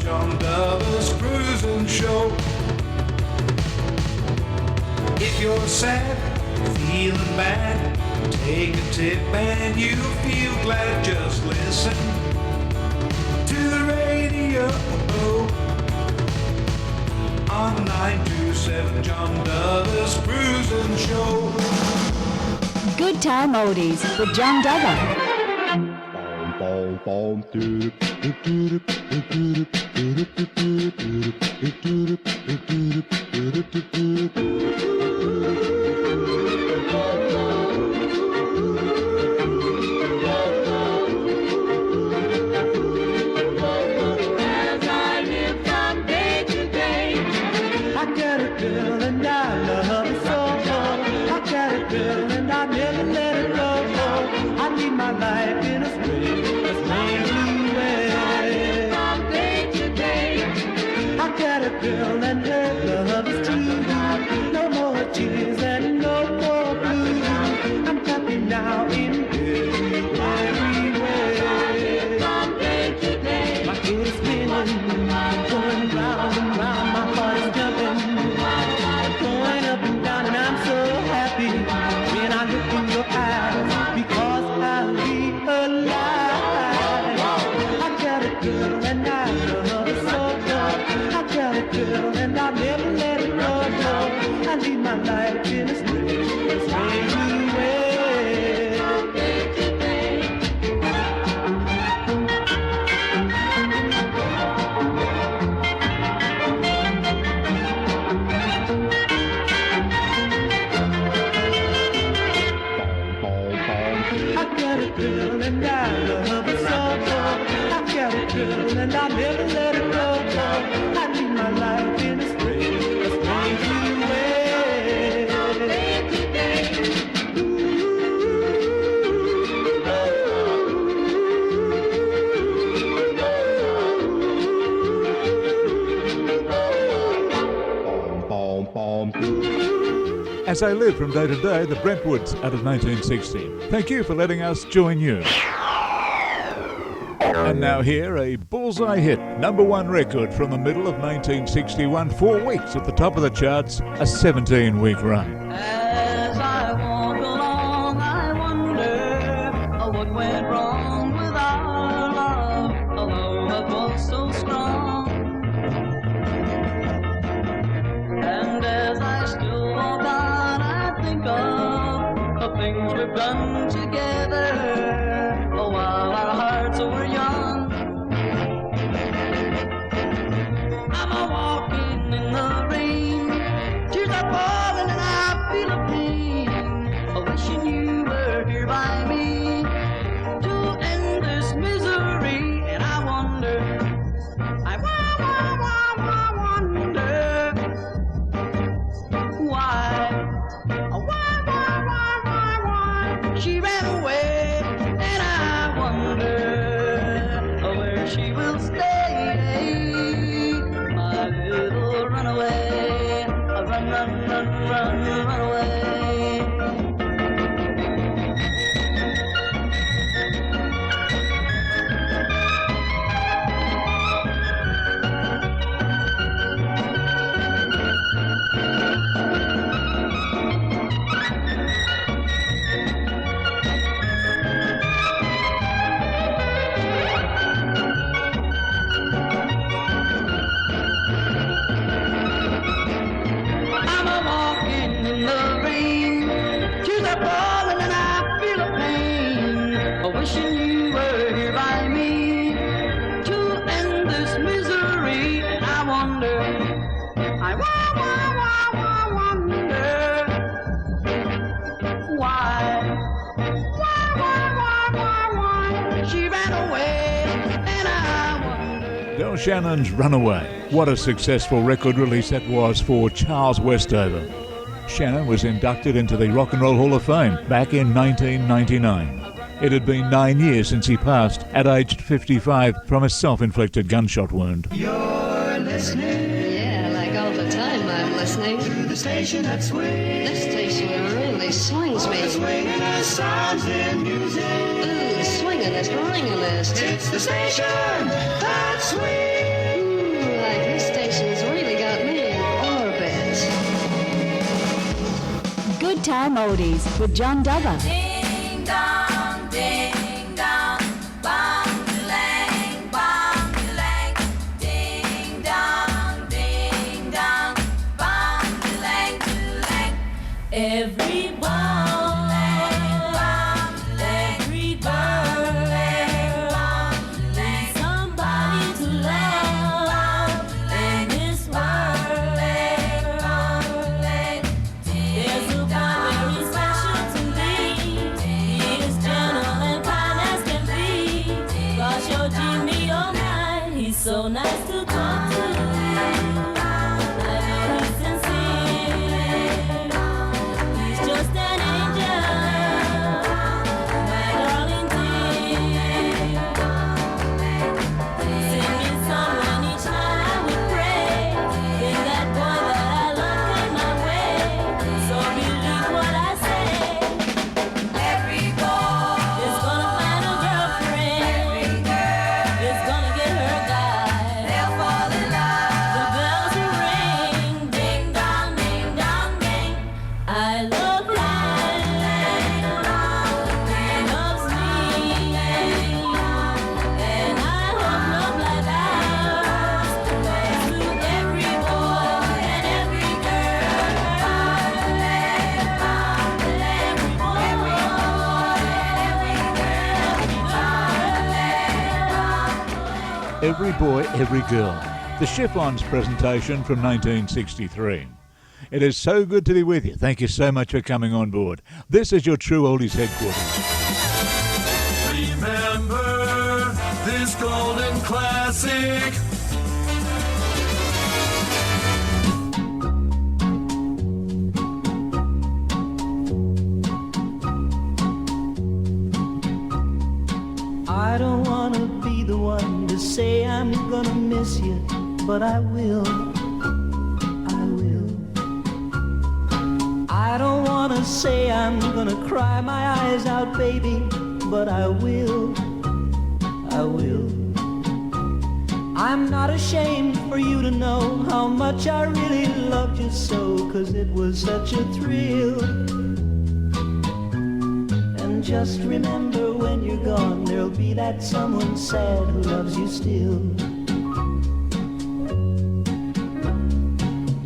John Dover's cruising show. If you're sad, feeling bad, take a tip and you'll feel glad. Just listen to the radio on 927 John Dover's cruising show. Good Time Oldies with John Dover. Girl and her love is true. No more tears and no more blue. I'm happy now in every way. My head is spinning, going round and round. My heart is jumping, going up and down, and I'm so happy when I look in your eyes because I'll be alive. I got a girl and I love her so much. I got a girl and I'll never let it go. I lead my life in a strange way. I got a girl and I love her so much. I got a girl and I'll never let it go. I lead my life in a strange way. As they live from day to day, the Brentwoods out of 1960. Thank you for letting us join you. And now here, a bullseye hit, #1 record from the middle of 1961, 4 weeks at the top of the charts, a 17-week run. As I walk along, I wonder what went wrong with our love, although it was so strong. And as I still walk on, I think of the things we've done together while our hearts were young. I'm a-walking in the rain, tears are falling and I feel a pain, wishing you were here by me to end this misery. And I wonder, I wonder why she ran away. And I wonder where she will stay, my little runaway. Run, run, run, run, run away. I'm a-walking in the rain, tears are falling and I feel a pain, wishing you were here by me to end this misery. And I wonder, I wonder why she ran away. And I wonder. Del Shannon's Runaway. What a successful record release that was for Charles Westover. Shannon was inducted into the Rock and Roll Hall of Fame back in 1999. It had been 9 years since he passed at aged 55 from a self-inflicted gunshot wound. You're listening. Yeah, like all the time I'm listening. To the station that swings. This station really swings me. Swinging us sounds and music. Ooh, swinging this, ringing this. It's the station that swings. Good Time Oldies with John Duggar. Ding dong, ding dong, bong lang, bong lang. Ding dong, bong lang, lang. Every bong, every girl, needs somebody to love in this world. There's a boy very special to me. He is gentle and kind as can be. Gosh, your Jimmy, oh my, he's so nice to talk to. I know he's sincere. He's just an angel, my darling dear. Sing me song when each night I would pray. Then that boy that I love came my way. So believe what I say. Every boy is gonna find a girlfriend. Every girl is gonna get her guy. They'll fall in love. The bells will ring. Ding dong, ding dong, ding. I love him. He loves me. And I hope love like ours goes to every boy and every girl. Every boy and Every Boy, Every Girl. The Chiffons presentation from 1963. It is so good to be with you. Thank you so much for coming on board. This is your True Oldies headquarters. Remember this golden classic. I don't wanna be the one to say I'm gonna miss you, but I will. I will. I don't wanna say I'm gonna cry my eyes out, baby, but I will. I will. I'm not ashamed for you to know how much I really loved you so, 'cause it was such a thrill. And just remember when you're gone, there'll be that someone sad who loves you still.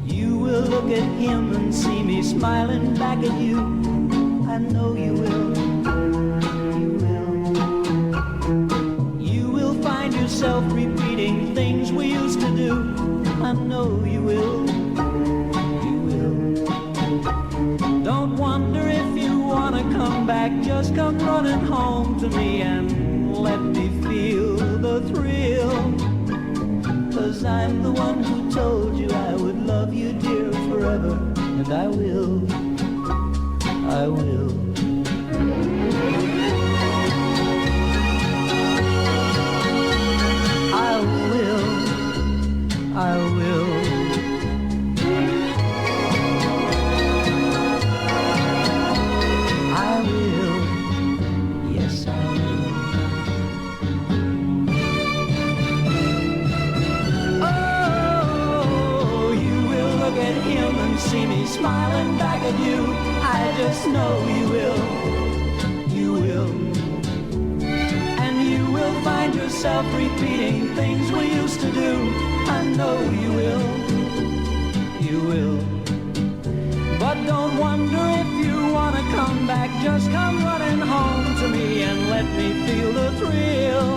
You will look at him and see me smiling back at you. I know you will. You will. You will find yourself repeating things we used to do. I know you will. You will. Don't wonder if you wanna come back, just come running home to me and let me feel the thrill. 'Cause I'm the one who told you I would love you, dear, forever, and I will. I will. I will. I will. I will, yes I will. Oh, you will look at him and see me smiling back at you. I just know you will. You will. And you will find yourself repeating things we used to do. I know you will. You will. But don't wonder if you wanna come back, just come running home to me and let me feel the thrill.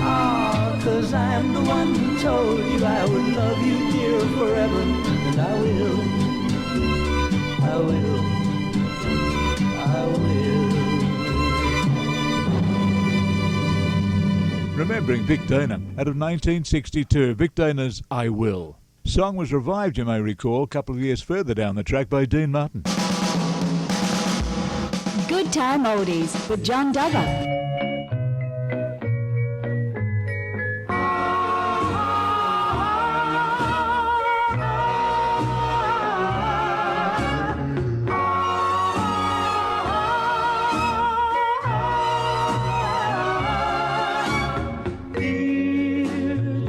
Ah, 'cause I'm the one who told you I would love you, dear, forever, and I will. I will. I will. Remembering Vic Dana out of 1962, Vic Dana's I Will. Song was revived, you may recall, a couple of years further down the track by Dean Martin. Good Time Oldies with John Duggar.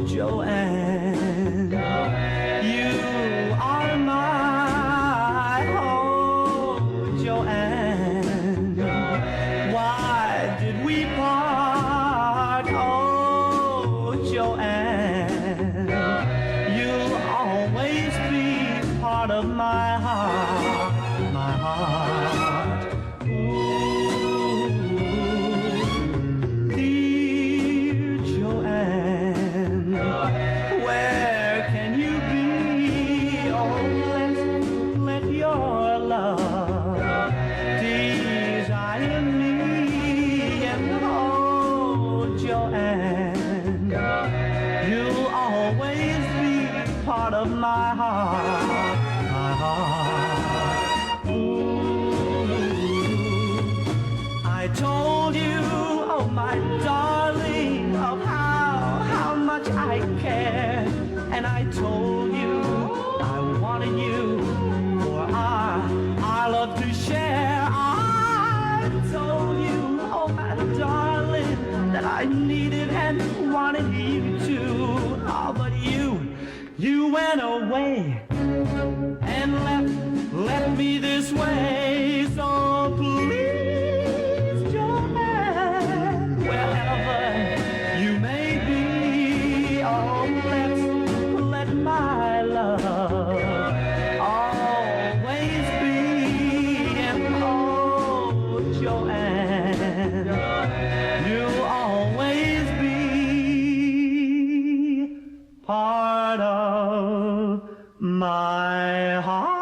Joanne, you are my home. 'Cause I I told you, oh my darling, of how much I care. And I told you I wanted you for our love to share. I told you, oh my darling, that I needed and wanted you to. Oh, but you went away and left me this way. So please, Joanne, wherever you may be, oh, let my love always be. And oh, Joanne, you'll always be part of my heart.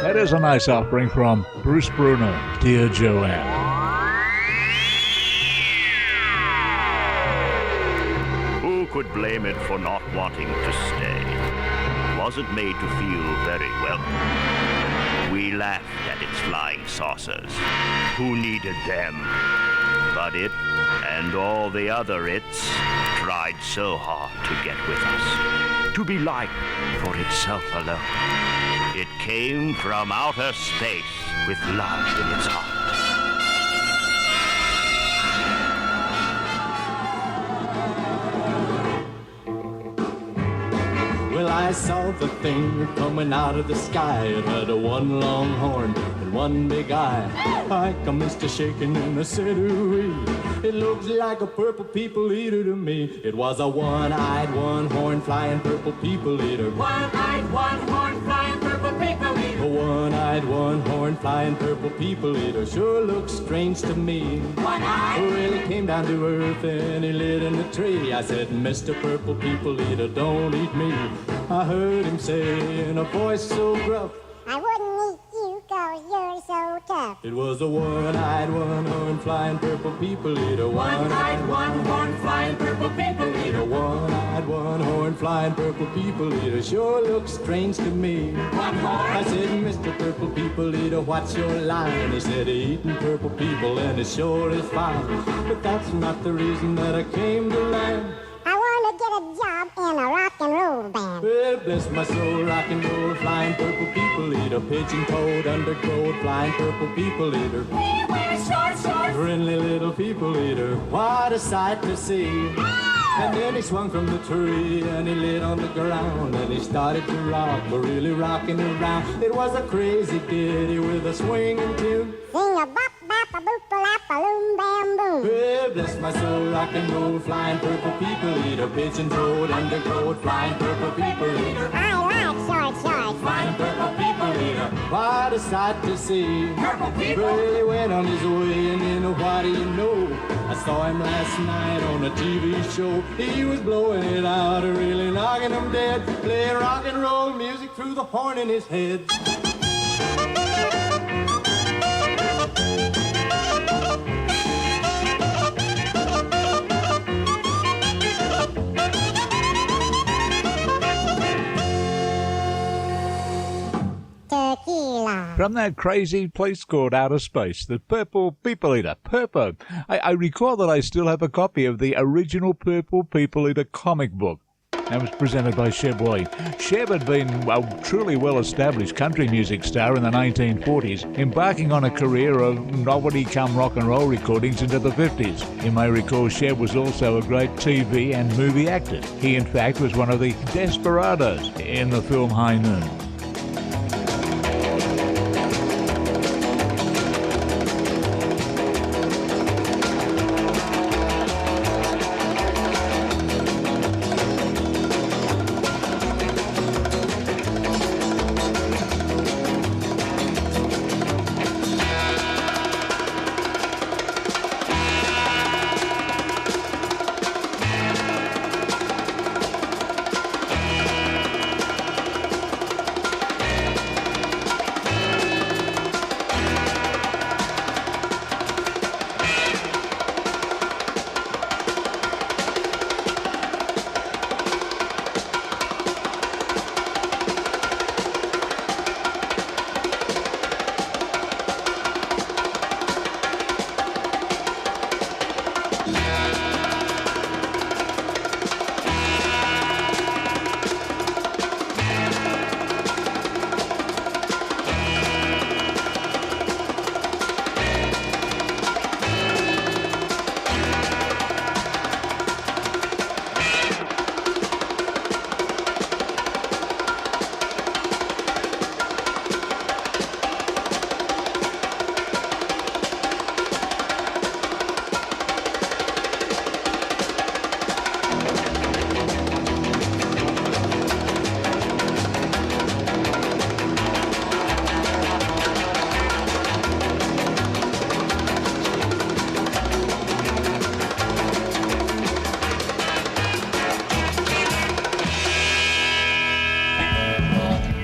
That is a nice offering from Bruce Bruno, Dear Joanne. Who could blame it for not wanting to stay? Wasn't made to feel very welcome. We laughed at its flying saucers. Who needed them? But it and all the other it's tried so hard to get with us, to be liked for itself alone. It came from outer space with love in its heart. Well, I saw the thing coming out of the sky. It had a one long horn and one big eye. I commenced to shaking and I said, ooh, it looks like a purple people eater to me. It was a one-eyed, one-horn flying purple people eater. One-eyed, one-horn flying purple people eater. A one-eyed, one-horn flying purple people eater sure looks strange to me. One-eyed. Well, he came down to earth and he lit in a tree. I said, Mr. Purple People Eater, don't eat me. I heard him say in a voice so gruff, I wouldn't eat you 'cause you're so tough. it was a one-eyed, one-horn flying purple people eater. One-eyed, one-horn flying purple people eater. One-eyed, one-horn flying purple people eater sure looks strange to me. One horn. I said, Mr. Purple People Eater, what's your line? He said, eating purple people and it sure is fine. But that's not the reason that I came to land. I want to get a job in a rock and roll band. Well, bless my soul, rock and roll, flying purple people eater, pigeon toed, undergrowth, flying purple people eater. We wear short shorts. Friendly little people eater, what a sight to see. And then he swung from the tree and he lit on the ground and he started to rock, but really rocking around. It was a crazy ditty with a swinging tune. Sing a bop, bop, a boop, a lap, a loom, bam, boom. Well, bless my soul, rock and roll, flying purple people eater, pigeon toed, undergrowth, flying purple people eater. I like short shorts. Flying purple people eater, what a sight to see. Purple people. Well, he went on his way and then what do you know? I saw him last night on a TV show. He was blowing it out, really knocking him dead, playing rock and roll music through the horn in his head. Tequila. From that crazy place called Outer Space, the Purple People Eater, Purpo. I recall that I still have a copy of the original Purple People Eater comic book. That was presented by Sheb Wade. Sheb had been a truly well-established country music star in the 1940s, embarking on a career of novelty-come rock and roll recordings into the 50s. You may recall Sheb was also a great TV and movie actor. He, in fact, was one of the desperados in the film High Noon.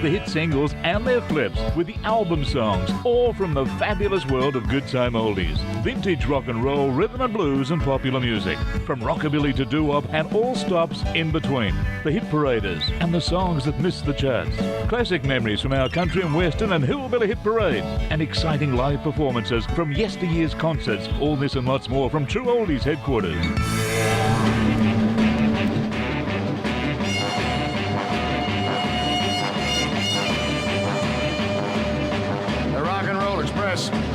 the hit singles and their flips with the album songs, all from the fabulous world of good time oldies. Vintage rock and roll, rhythm and blues and popular music. From rockabilly to doo-wop and all stops in between. The hit paraders and the songs that missed the charts. Classic memories from our country and western and hillbilly hit parade. And exciting live performances from yesteryear's concerts. All this and lots more from True Oldies headquarters.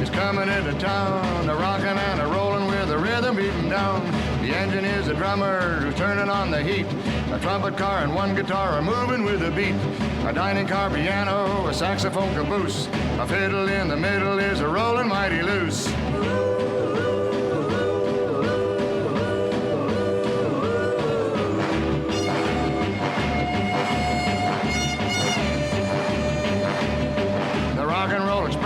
Is coming into town, a rockin' and a rollin' with the rhythm beating down. The engine is a drummer who's turning on the heat. A trumpet car and one guitar are moving with the beat. A dining car piano, a saxophone caboose. A fiddle in the middle is a rollin' mighty loose.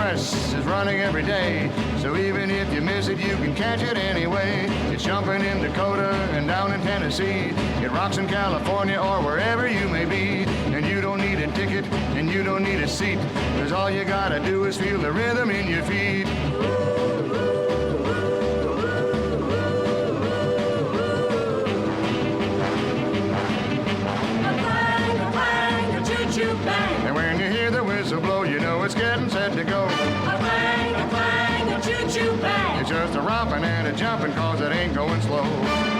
Is running every day, so even if you miss it, you can catch it anyway. It's jumping in Dakota and down in Tennessee. It rocks in California or wherever you may be. And you don't need a ticket and you don't need a seat, 'cause all you gotta do is feel the rhythm in your feet. And when you hear the whistle blow, you know it's getting set to go. A clang, a choo-choo bang. It's just a romping and a jumping, 'cause it ain't going slow.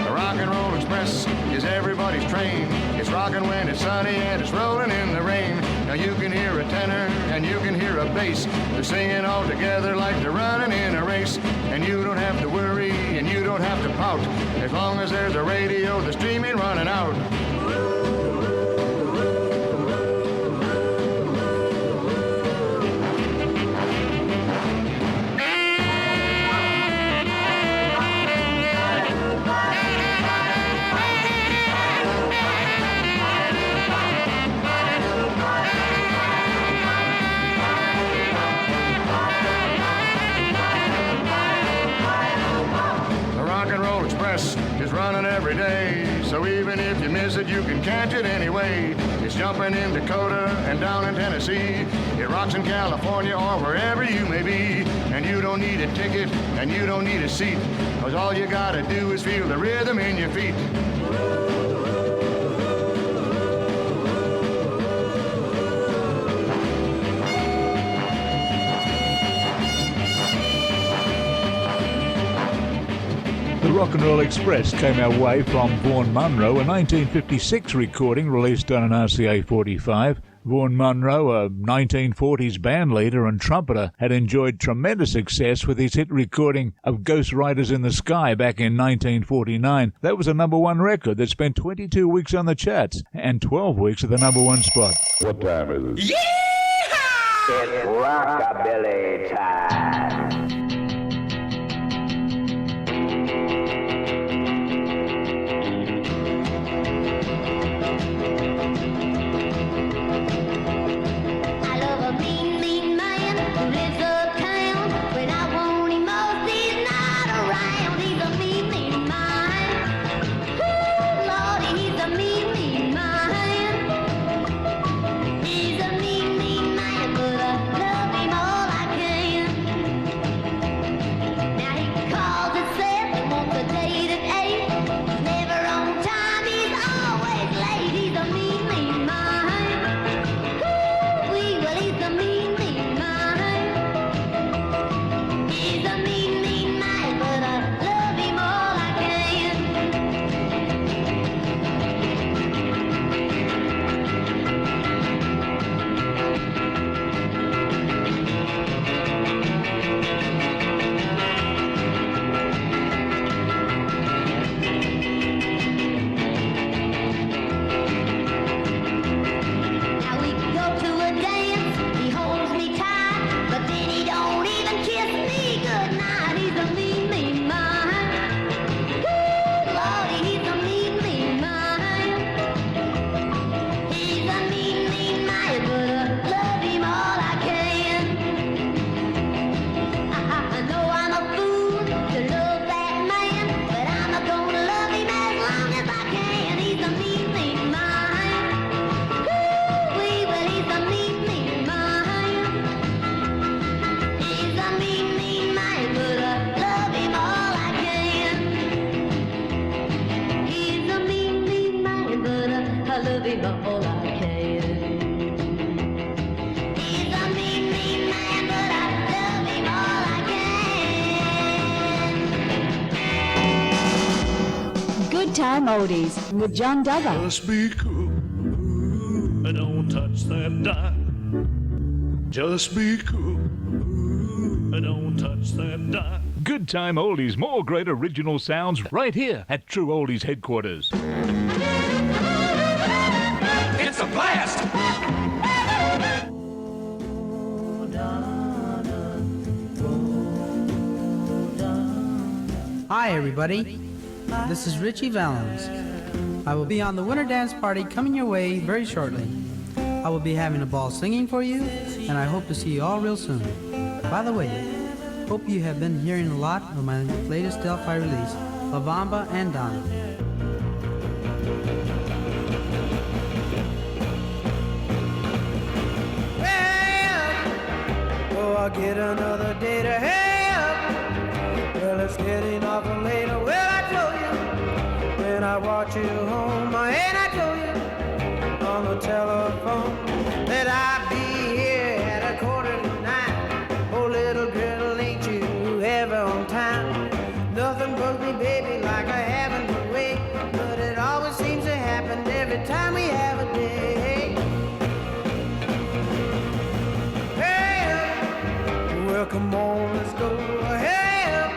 The Rock and Roll Express is everybody's train. It's rocking when it's sunny and it's rolling in the rain. Now you can hear a tenor and you can hear a bass. They're singing all together like they're running in a race. And you don't have to worry and you don't have to pout, as long as there's a radio, the streaming running out. Is running every day, so even if you miss it, you can catch it anyway. It's jumping in Dakota and down in Tennessee. It rocks in California or wherever you may be. And you don't need a ticket and you don't need a seat, 'cause all you gotta do is feel the rhythm in your feet. The Rock and Roll Express came our way from Vaughan Munro, a 1956 recording released on an RCA 45. Vaughan Munro, a 1940s band leader and trumpeter, had enjoyed tremendous success with his hit recording of Ghost Riders in the Sky back in 1949. That was a #1 record that spent 22 weeks on the charts and 12 weeks at the #1 spot. What time is it? Yeah! It's rockabilly time. I love him all I can. He's a mean, mean man, but I love him all I can. Good Time Oldies with John Duggar. Just be cool. Don't touch that dime. Just be cool. Don't touch that dime. Good Time Oldies, more great original sounds right here at True Oldies headquarters. It's a blast! Hi everybody, this is Richie Valens. I will be on the Winter Dance Party coming your way very shortly. I will be having a ball singing for you, and I hope to see you all real soon. By the way, hope you have been hearing a lot of my latest Delphi release, La Bamba and Donna. Oh, I'll get another day to hey up. Well, it's getting awful later. Well, I told you when I watch you home, ain't I told you on the telephone that I'd be here at 8:45. Oh, little girl, ain't you ever on time? Nothing bugs me, baby, like I having to wait, but it always seems to happen every time we have a day. Well, come on, let's go. Hey up,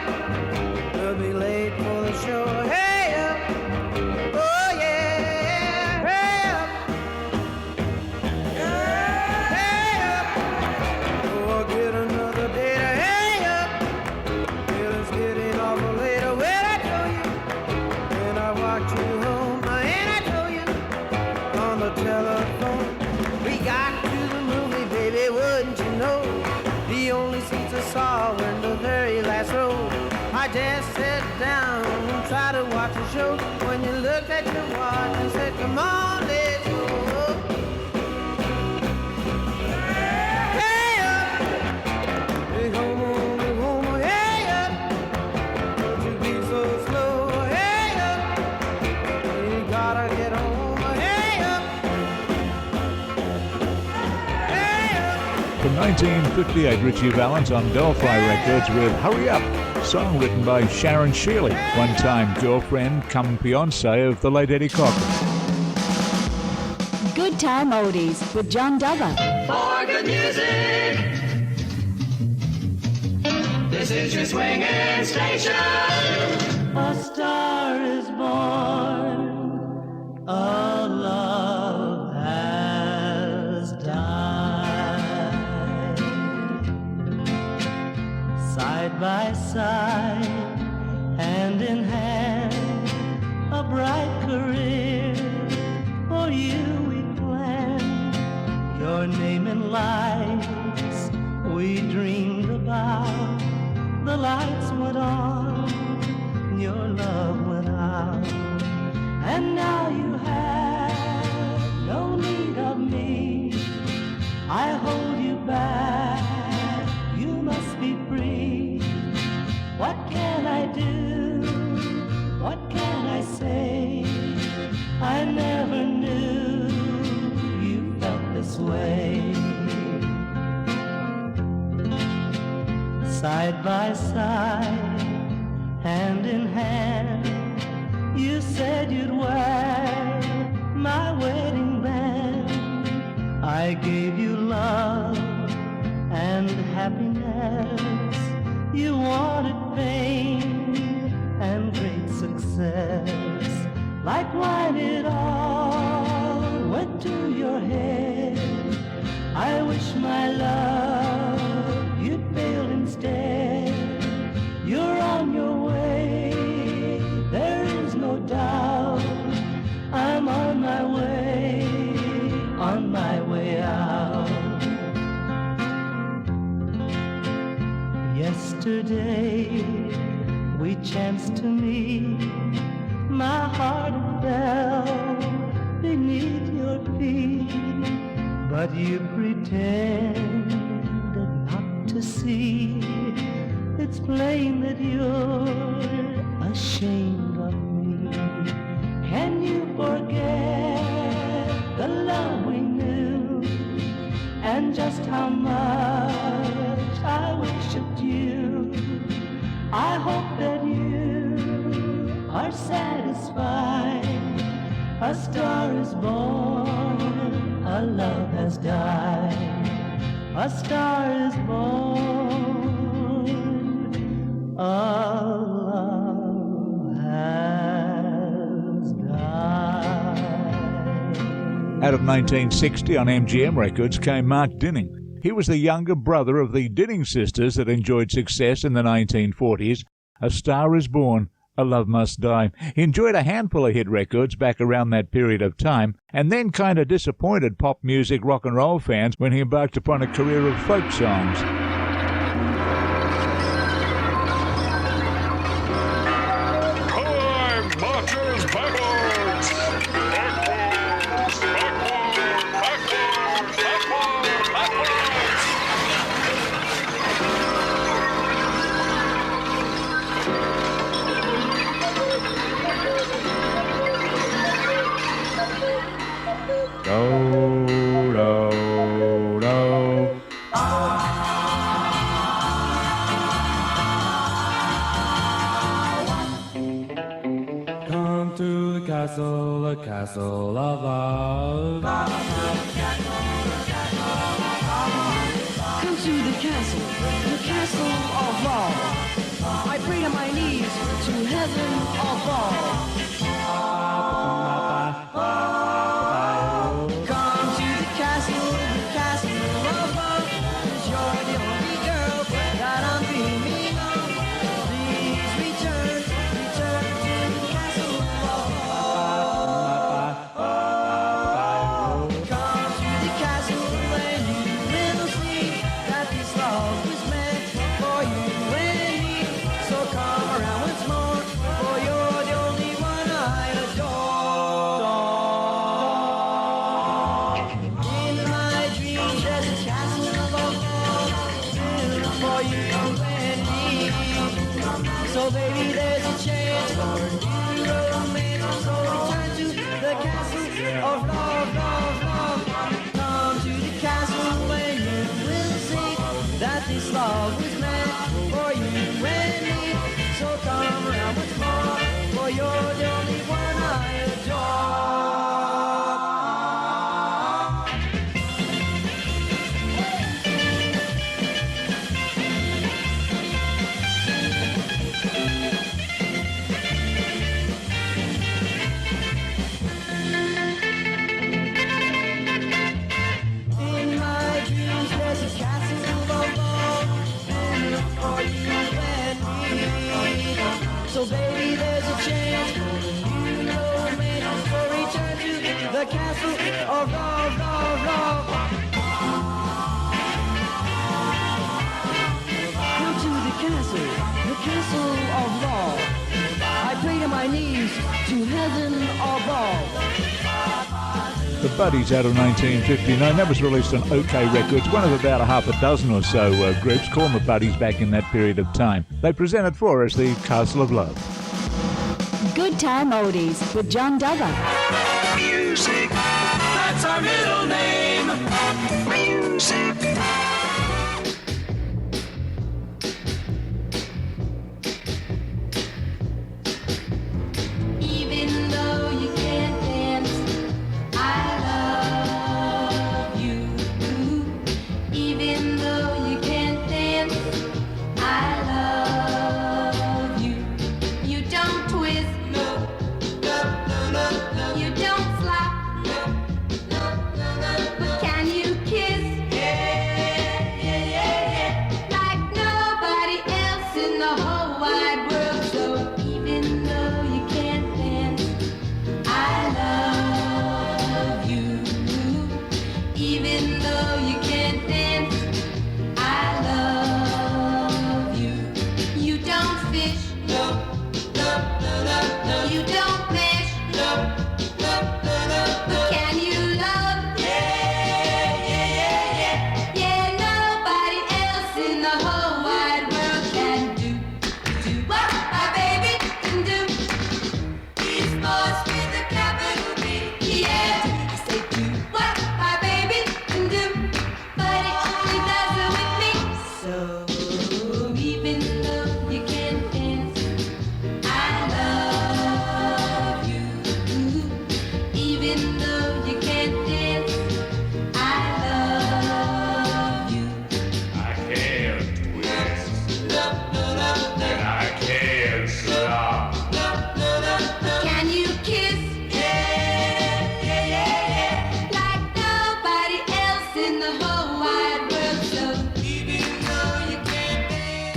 we'll be late for the show. Hey up, oh yeah. Hey up, hey up. Oh, I'll get another day to hey up. Well, it's getting awful later. Well, I told you when I watch you home, and I told you on the telephone. We got to the movie, baby, wouldn't you know? The only seats I saw were in the very last row. I just sat down and tried to watch the show when you looked at your watch and said, come on, let's go. Hey up, big homo, hey up. Don't you be so slow, hey up. You gotta get home, hey up. From 1958, Richie Valens on Delphi Records with Hurry Up, song written by Sharon Shealy, one-time girlfriend come fiancée of the late Eddie Cochran. Good Time Oldies with John Duggar. For good music, this is your swinging station. A star is born, a love has died. Side by side, hand in hand, a bright career for you we planned. Your name in lights we dreamed about. The lights went on, your love went out, and now you have no need of me. I hold you back, you must be free. What can I do? What can I say? I never knew you felt this way. Side by side, hand in hand, you said you'd wear my wedding band. I gave you love and happiness. You wanted fame and great success. Like wine it all went to your head. I wish my love you'd failed instead. You're on your way, there is no doubt. I'm on my way out. Yesterday we chanced to meet. My heart fell beneath your feet, but you pretended not to see. It's plain that you're ashamed of me. Can you forget and just how much I worshiped you. I hope that you are satisfied. A star is born, a love has died. A star is born, a love has died. Out of 1960 on MGM Records came Mark Dinning. He was the younger brother of the Dinning sisters that enjoyed success in the 1940s. A Star is Born, A Love Must Die. He enjoyed a handful of hit records back around that period of time, and then kind of disappointed pop music rock and roll fans when he embarked upon a career of folk songs. Time marches backwards! Backwards! Backwards! Backwards! Backwards! Do, do, do. Come to the castle of love. Come to the castle of love. I pray on my knees to heaven above. Come to the castle of love. 'Cause you're the only girl that I'm dreaming of. Please return to the castle of love. Come to the castle and you will see that this love was meant for you and me. So come around once more, for you're the only one I adore. In my dreams there's a castle of love built for you and me. So baby, there's a chance for a new romance. So return to the castle of love, love, love. Come to the castle when you will see that this love was meant for you and me. So come around once more, for you're the only one I adore. In my dreams there's a castle of love built for you and me. So baby, there's a chance for a new romance. So return to the castle of love, love, love. Come to the castle of love. I pray on my knees to heaven above. The Buddies out of 1959. That was released on OK Records, one of about a half a dozen or so groups called the Buddies back in that period of time. They presented for us the Castle of Love. Good Time Oldies with John Dover. Music, that's our middle name. Music. Even though you can't dance, I love you. Even though you can't dance, I love you. You don't twist, no, no, no, no, no. You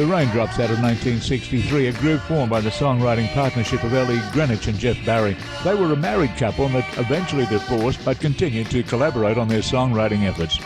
The Raindrops out of 1963, a group formed by the songwriting partnership of Ellie Greenwich and Jeff Barry. They were a married couple that eventually divorced but continued to collaborate on their songwriting efforts.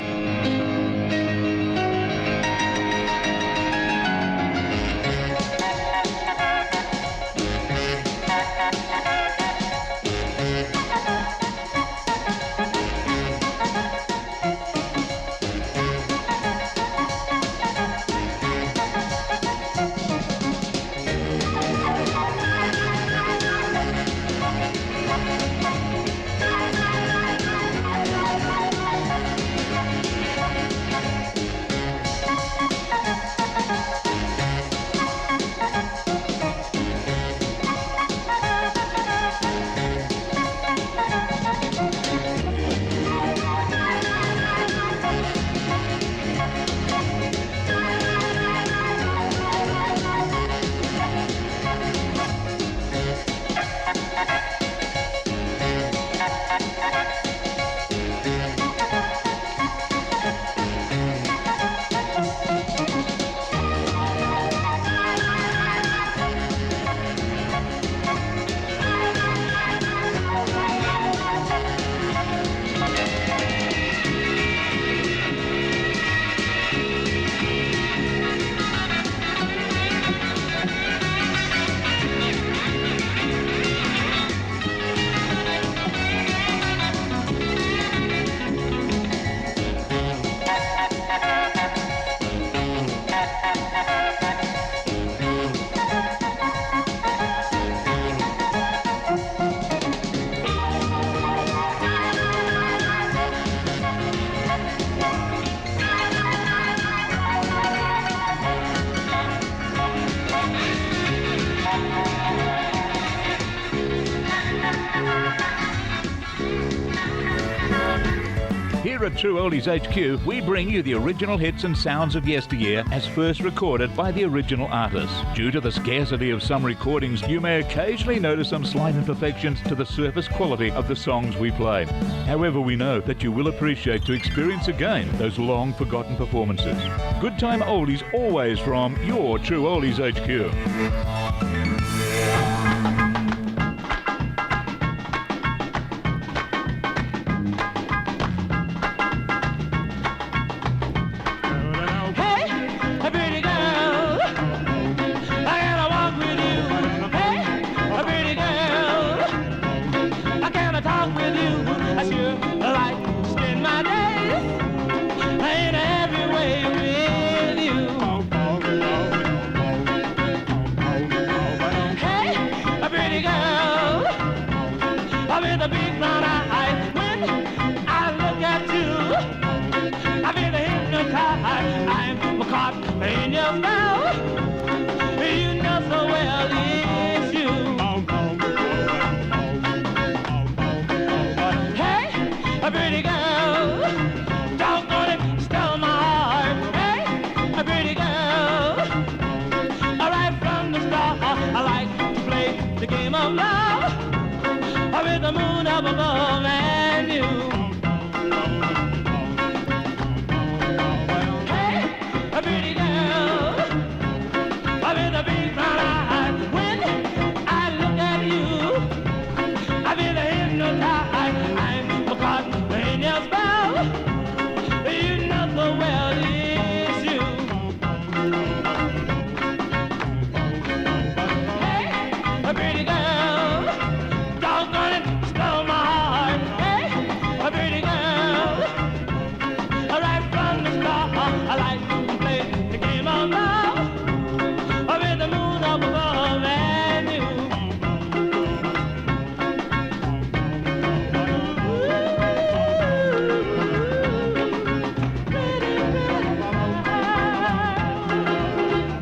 Here at True Oldies HQ, we bring you the original hits and sounds of yesteryear as first recorded by the original artists. Due to the scarcity of some recordings, you may occasionally notice some slight imperfections to the surface quality of the songs we play. However, we know that you will appreciate to experience again those long-forgotten performances. Good time oldies always from your True Oldies HQ.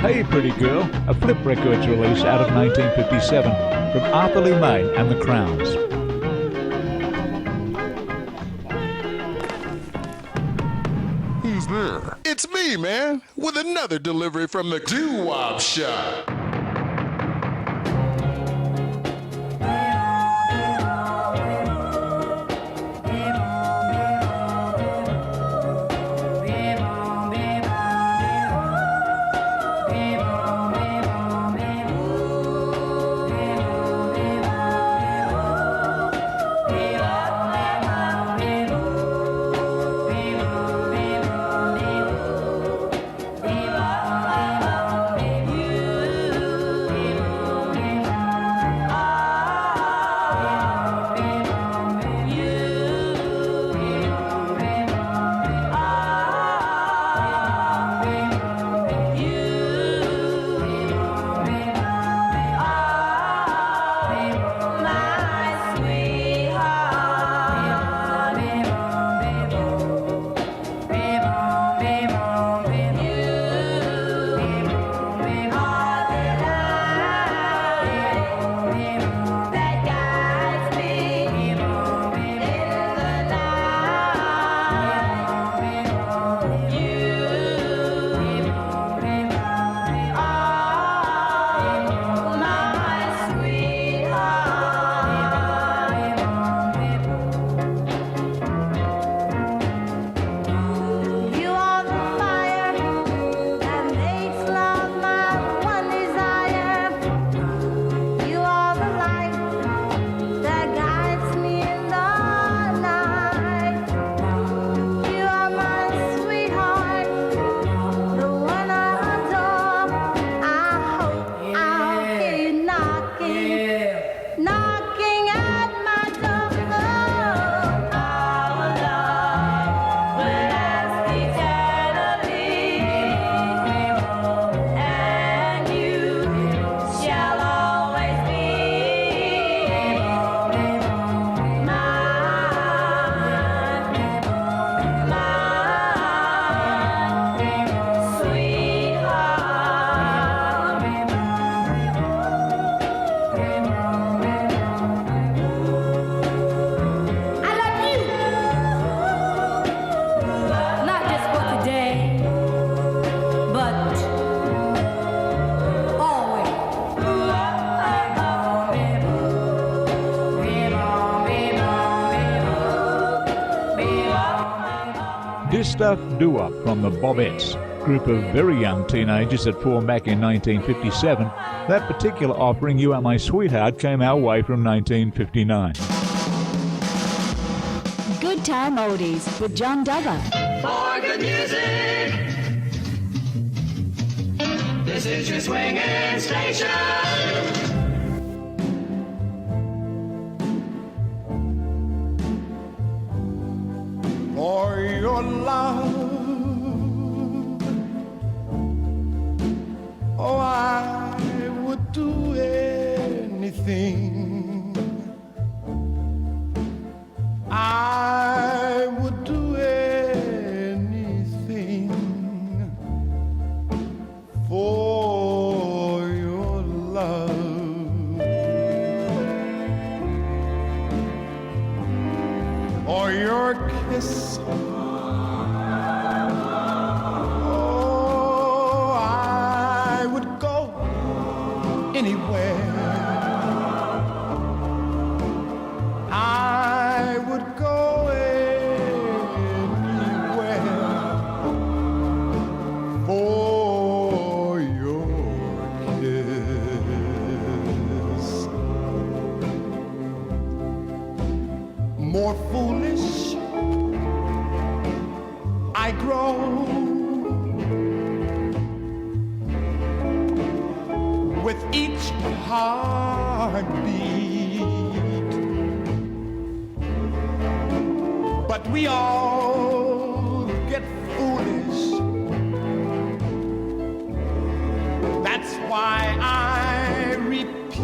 Hey Pretty Girl, a Flip Records release out of 1957 from Arthur Lee May and the Crowns. Who's there? It's me, man, with another delivery from the Doo-Wop shop. This stuff, Doo-Wop from the Bobettes, group of very young teenagers that formed back in 1957. That particular offering, You Are My Sweetheart, came our way from 1959. Good Time Oldies with John Duggar. For good music, this is your swinging station. For your love, oh, I would do anything. I would do anything for your love. For your kiss, oh, I would go anywhere. I would go anywhere for your kiss. More foolish I grow with each heartbeat, but we all get foolish. That's why I repeat,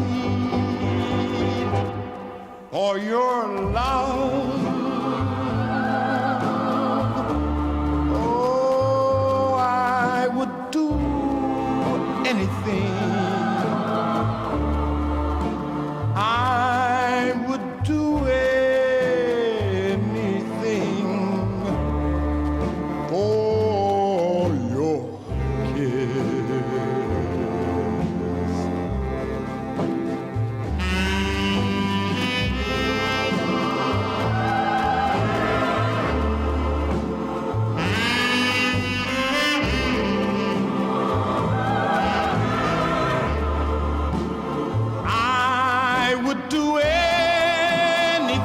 for your love, oh, I would do anything. I would do anything for your kiss. I would do anything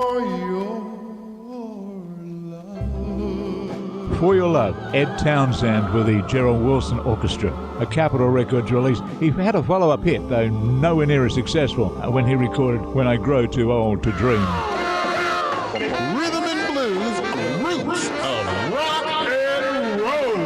for your love. For Your Love, Ed Townsend with the Gerald Wilson Orchestra, a Capitol Records release. He had a follow-up hit, though nowhere near as successful, when he recorded When I Grow Too Old to Dream. Rhythm and blues, roots of rock and roll.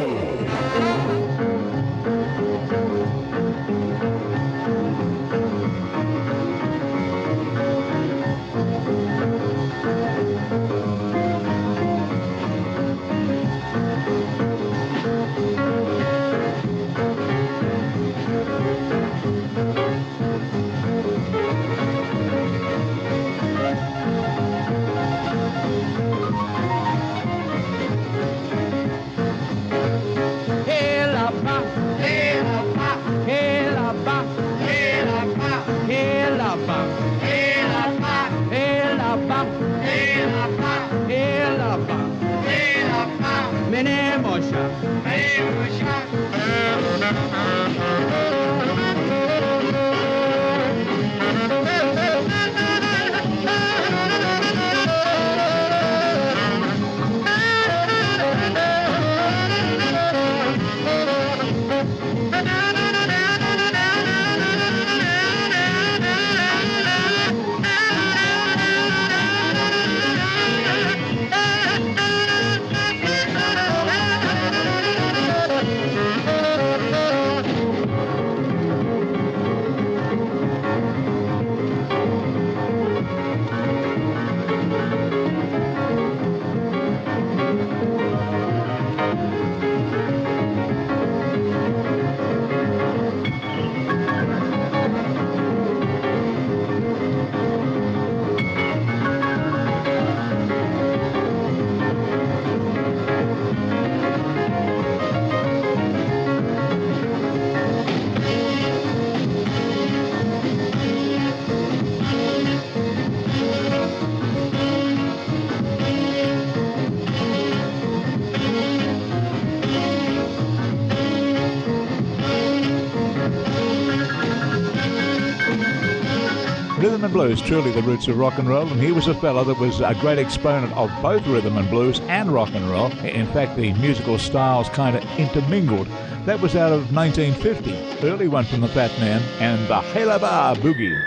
Rhythm and blues, truly the roots of rock and roll, and here was a fella that was a great exponent of both rhythm and blues and rock and roll. In fact, the musical styles kind of intermingled. That was out of 1950. Early one from the Fat Man and the Hela Bar Boogie.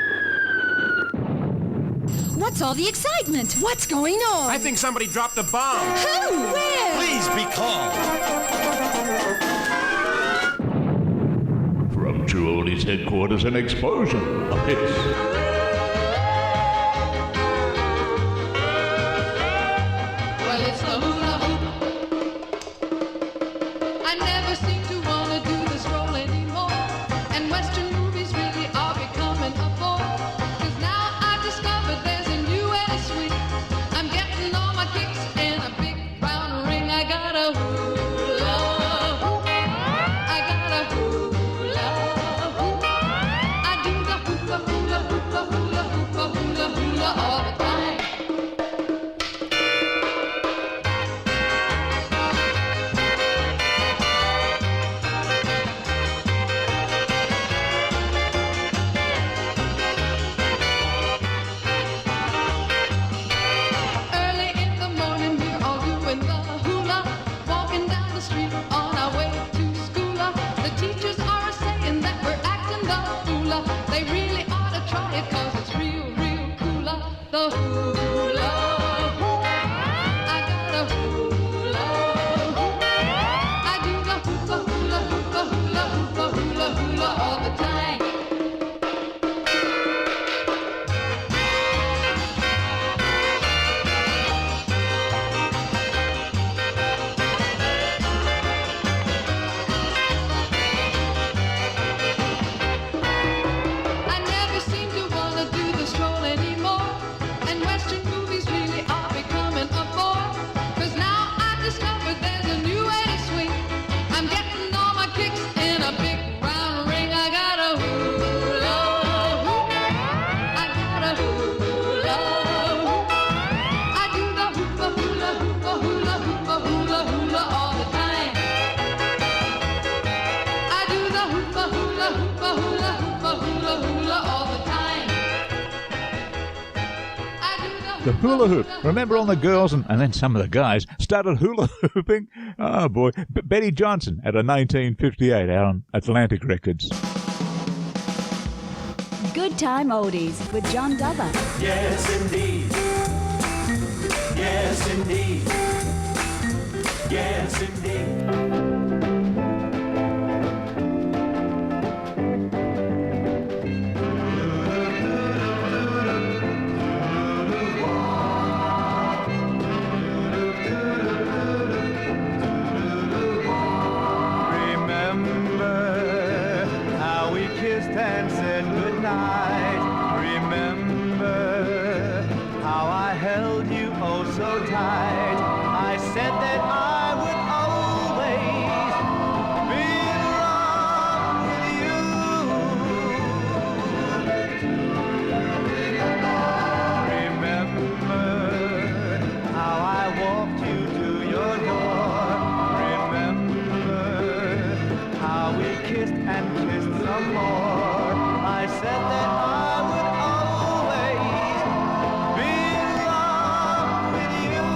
What's all the excitement? What's going on? I think somebody dropped a bomb. Who? Where? Please be calm. From True Oldies headquarters, an explosion of hits. Well, it's the hula hoop. I never seem to want to do the stroll anymore. And Western movies really are becoming a bore. 'Cause now I've discovered there's a new way to swing. I'm getting all my kicks in a big round ring. I got a hula hoop. I got a hula hoop. I do the hula hula hula hula hula hula hula all the time. Early in the morning, we're all doing the hula, walking down the street on our way to school. The teachers are saying that we're acting the fool. They really ought to try it 'cause it's real, real cool. The hula hoop. I got a hula hoop. I do the hula hula hula hula hula hula hula all the time. I never seem to want to do the stroll anymore. And Western movies really are becoming a bore. 'Cause now I've discovered there's a new way to swing. I'm getting all my kicks in a big round ring. I got a hula hoop. I got a hula hoop. I do the hoopa hula hoopa hula hoopa hula hula all the time. I do the hoopa hula hoopa hula hoopa hula hula all the time. I do The hula hoop. Remember all the girls and then some of the guys started hula hooping? Oh boy. Betty Johnson at a 1958 out on Atlantic Records. Good Time Oldies with John Dover. Yes, indeed. Yes, indeed. Yes, indeed. Remember how we kissed and said goodnight. Remember how I held you oh so tight. I said that I would always be in love with you. Remember how I walked you to your door. Remember how we kissed and kissed some more. I said that I would always be in love with you.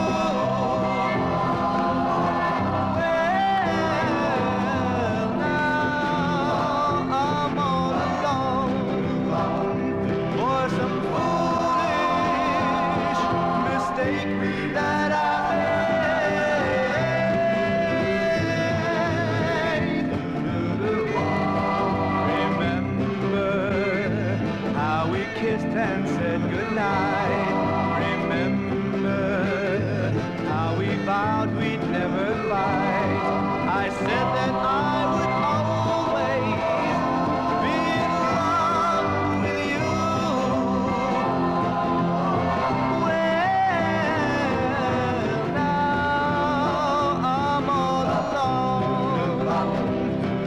Well, now I'm all alone for some foolish mistake that I how we kissed and said goodnight. Remember how we vowed we'd never fight. I said that I would always be in love with you. Well, now I'm all alone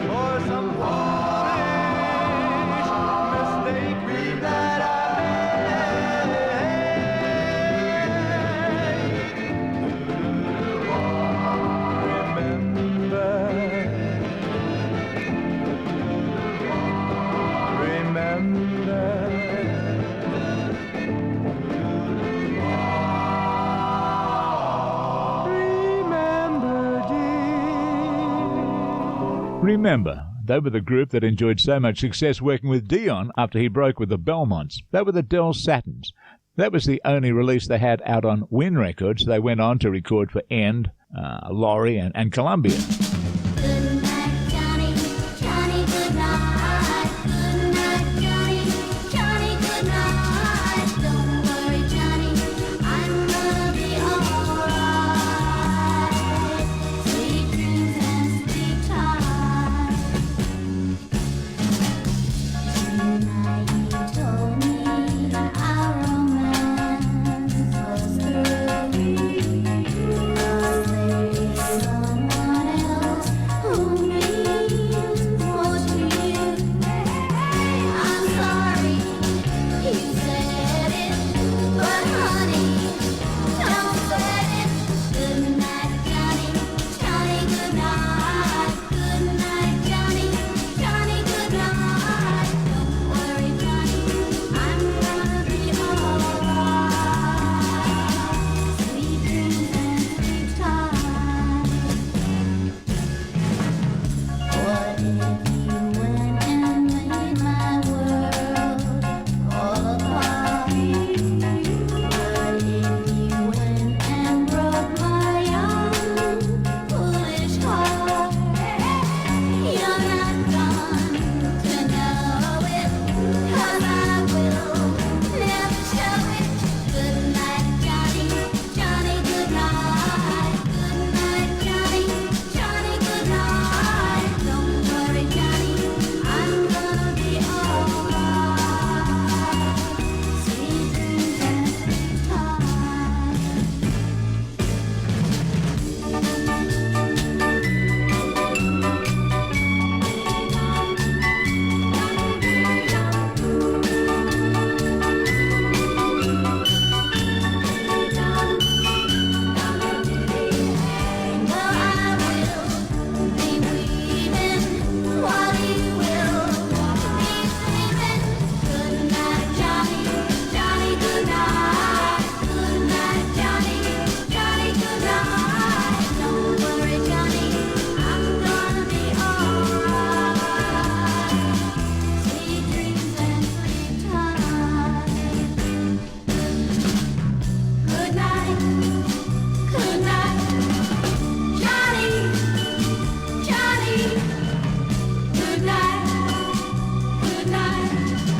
for some foolish mistake that I made. Remember Remember, they were the group that enjoyed so much success working with Dion after he broke with the Belmonts. They were the Del Satins. That was the only release they had out on Win Records. They went on to record for End, Laurie, and Columbia.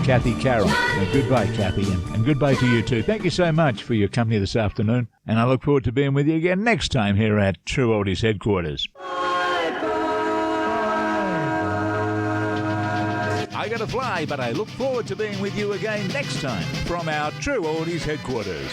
Kathy Carroll. And goodbye, Kathy, and goodbye to you too. Thank you so much for your company this afternoon, and I look forward to being with you again next time here at True Oldies headquarters. I gotta fly, but I look forward to being with you again next time from our True Oldies headquarters.